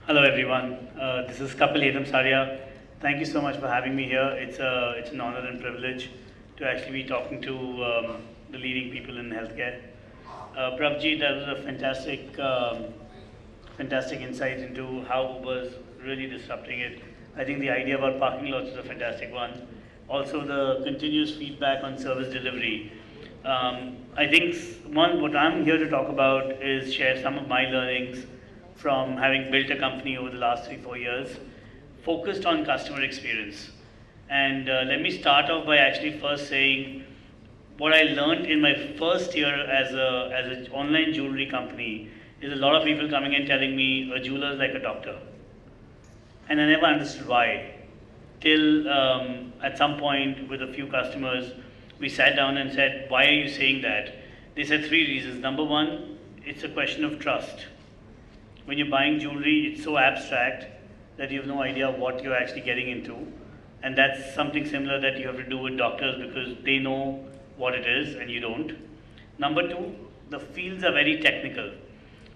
Hello everyone, this is Kapil Hetamsaria. Thank you so much for having me here. It's an honor and privilege to actually be talking to the leading people in healthcare. Prabji, that was a fantastic insight into how Uber's really disrupting it. I think the idea about parking lots is a fantastic one. Also, the continuous feedback on service delivery. I think what I'm here to talk about is share some of my learnings from having built a company over the last 3-4 years, focused on customer experience. And let me start off by actually first saying what I learned in my first year as an online jewelry company is a lot of people coming and telling me a jeweler is like a doctor. And I never understood why. Till at some point with a few customers, we sat down and said, why are you saying that? They said three reasons. Number one, it's a question of trust. When you're buying jewelry, it's so abstract that you have no idea what you're actually getting into. And that's something similar that you have to do with doctors because they know what it is and you don't. Number two, the fields are very technical.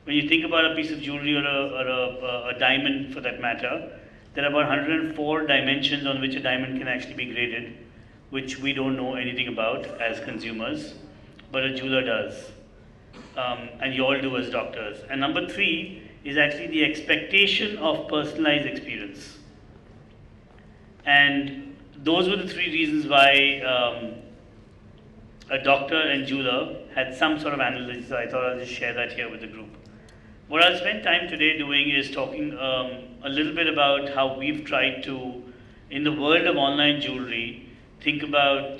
When you think about a piece of jewelry or a diamond for that matter, there are about 104 dimensions on which a diamond can actually be graded, which we don't know anything about as consumers, but a jeweler does. And you all do as doctors. And number three is actually the expectation of personalized experience. And those were the three reasons why a doctor and jeweler had some sort of analogy, so I thought I'll just share that here with the group. What I'll spend time today doing is talking a little bit about how we've tried to, in the world of online jewelry, think about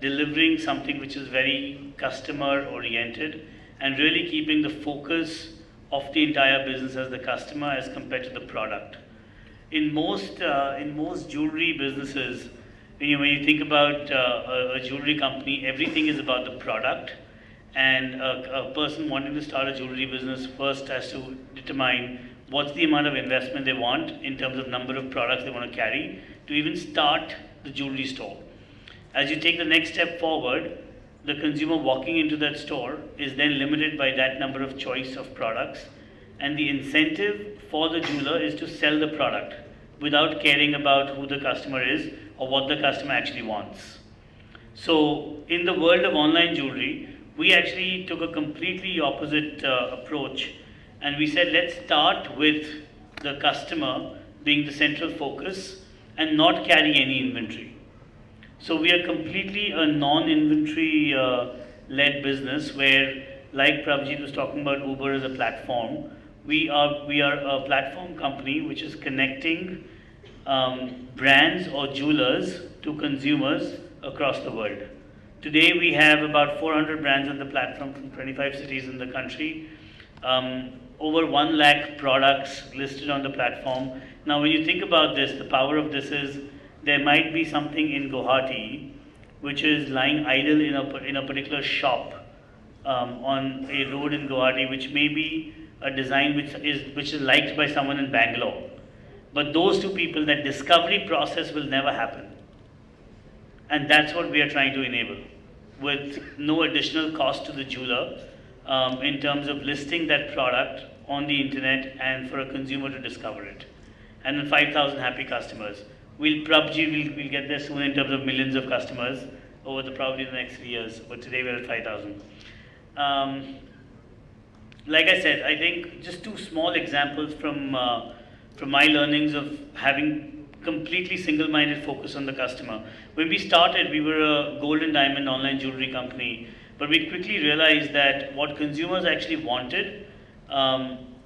delivering something which is very customer oriented and really keeping the focus of the entire business as the customer as compared to the product. In most jewelry businesses, when you think about a jewelry company, everything is about the product, and a person wanting to start a jewelry business first has to determine what's the amount of investment they want in terms of number of products they want to carry to even start the jewelry store. As you take the next step forward, the consumer walking into that store is then limited by that number of choice of products, and the incentive for the jeweler is to sell the product without caring about who the customer is or what the customer actually wants. So in the world of online jewelry, we actually took a completely opposite approach, and we said let's start with the customer being the central focus and not carry any inventory. So we are completely a non-inventory led business where, like Prabhjit was talking about Uber as a platform, we are a platform company which is connecting brands or jewelers to consumers across the world. Today we have about 400 brands on the platform from 25 cities in the country. Over 1 lakh products listed on the platform. Now when you think about this, the power of this is there might be something in Guwahati which is lying idle in a particular shop on a road in Guwahati, which may be a design which is liked by someone in Bangalore. But those two people, that discovery process will never happen. And that's what we are trying to enable with no additional cost to the jeweler in terms of listing that product on the internet and for a consumer to discover it. And then 5,000 happy customers. We'll get there soon in terms of millions of customers over probably the next 3 years, but today we're at 5,000. Like I said, I think just two small examples from my learnings of having completely single-minded focus on the customer. When we started, we were a gold and diamond online jewelry company, but we quickly realized that what consumers actually wanted,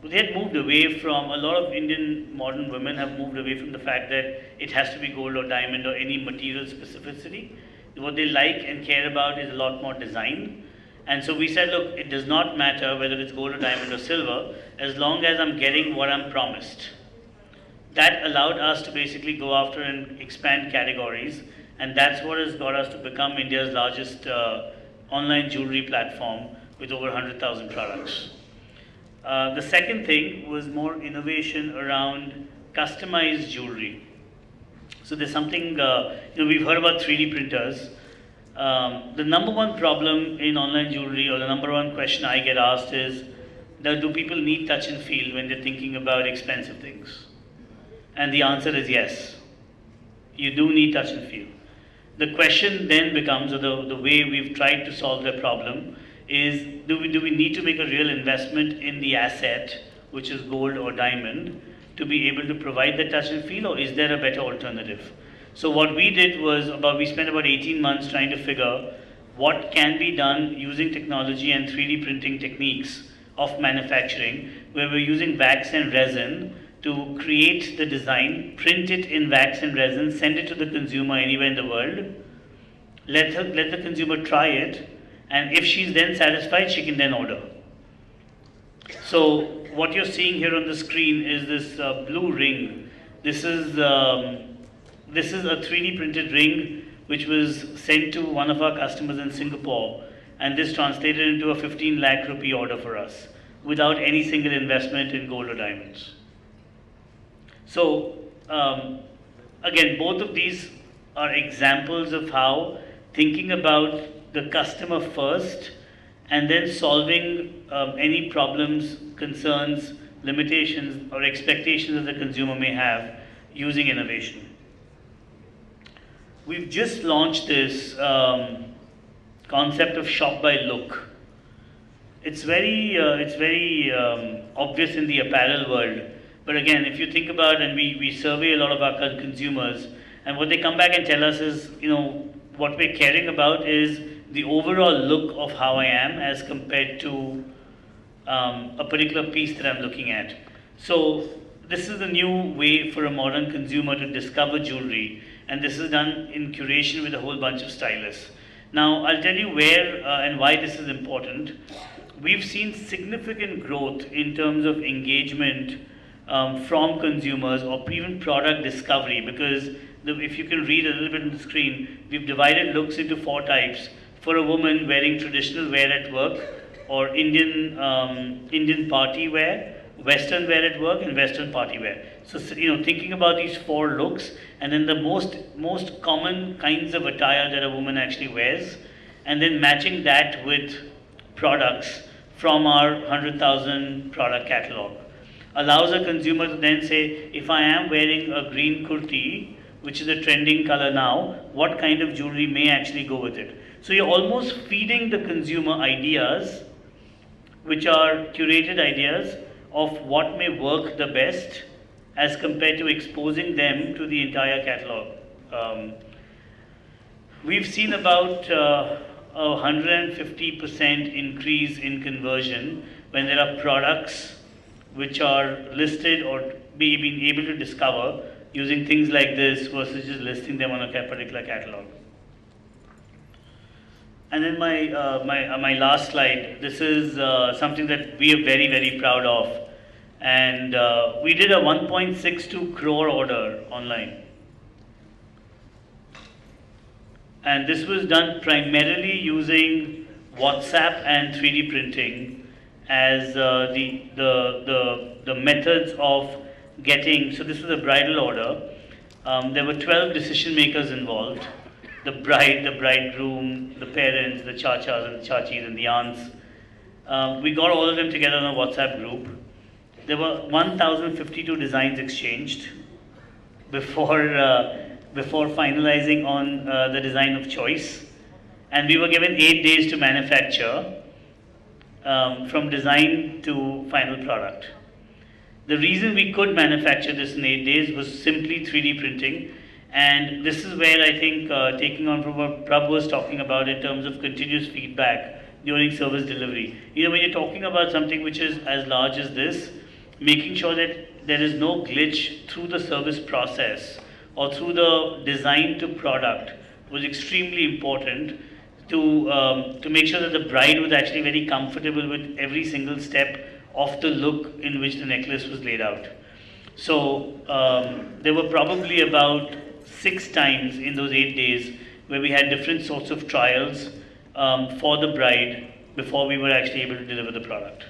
they had moved away from, a lot of Indian modern women have moved away from the fact that it has to be gold or diamond or any material specificity. What they like and care about is a lot more design. And so we said, look, it does not matter whether it's gold or diamond or silver, as long as I'm getting what I'm promised. That allowed us to basically go after and expand categories, and that's what has got us to become India's largest online jewelry platform with over 100,000 products. The second thing was more innovation around customized jewelry. So there's something, we've heard about 3D printers. The number one problem in online jewelry, or the number one question I get asked is, do people need touch and feel when they're thinking about expensive things? And the answer is yes. You do need touch and feel. The question then becomes, or the way we've tried to solve the problem is, do we need to make a real investment in the asset, which is gold or diamond, to be able to provide the touch and feel, or is there a better alternative? So what we did was, we spent about 18 months trying to figure what can be done using technology and 3D printing techniques of manufacturing, where we're using wax and resin to create the design, print it in wax and resin, send it to the consumer anywhere in the world, let the consumer try it, and if she's then satisfied, she can then order. So what you're seeing here on the screen is this blue ring. This is a 3D printed ring which was sent to one of our customers in Singapore, and this translated into a 15 lakh rupee order for us without any single investment in gold or diamonds. So again, both of these are examples of how thinking about the customer first and then solving any problems, concerns, limitations or expectations that the consumer may have using innovation. We've just launched this concept of shop by look. It's very obvious in the apparel world, but again, if you think about, and we survey a lot of our consumers, and what they come back and tell us is, what we're caring about is the overall look of how I am as compared to a particular piece that I'm looking at. So this is a new way for a modern consumer to discover jewelry, and this is done in curation with a whole bunch of stylists. Now, I'll tell you where and why this is important. We've seen significant growth in terms of engagement from consumers or even product discovery, because if you can read a little bit on the screen, we've divided looks into 4 types. For a woman wearing traditional wear at work, or Indian party wear, Western wear at work, and Western party wear. So thinking about these 4 looks, and then the most common kinds of attire that a woman actually wears, and then matching that with products from our 100,000 product catalog, allows a consumer to then say, if I am wearing a green kurti, which is a trending color now, what kind of jewelry may actually go with it? So you're almost feeding the consumer ideas, which are curated ideas of what may work the best as compared to exposing them to the entire catalog. We've seen about a 150% increase in conversion when there are products which are listed or being able to discover using things like this versus just listing them on a particular catalog. And then my last slide, this is something that we are very, very proud of. And we did a 1.62 crore order online. And this was done primarily using WhatsApp and 3D printing as the methods of getting. So this was a bridal order. There were 12 decision makers involved: the bride, the bridegroom, the parents, the chachas and the chachis and the aunts. We got all of them together on a WhatsApp group. There were 1,052 designs exchanged before finalizing on the design of choice, and we were given 8 days to manufacture from design to final product. The reason we could manufacture this in 8 days was simply 3D printing, and this is where I think taking on from what Prabh was talking about in terms of continuous feedback during service delivery. When you're talking about something which is as large as this, making sure that there is no glitch through the service process or through the design to product was extremely important to make sure that the bride was actually very comfortable with every single step of the look in which the necklace was laid out. So there were probably about 6 times in those 8 days where we had different sorts of trials for the bride before we were actually able to deliver the product.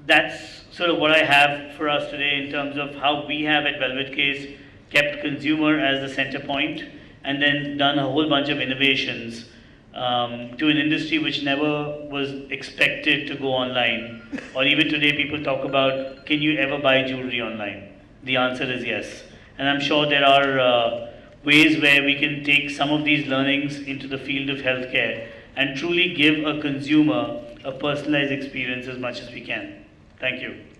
That's sort of what I have for us today in terms of how we have at Velvet Case kept consumer as the center point and then done a whole bunch of innovations to an industry which never was expected to go online. Or even today, people talk about, can you ever buy jewelry online? The answer is yes. And I'm sure there are ways where we can take some of these learnings into the field of healthcare and truly give a consumer a personalized experience as much as we can. Thank you.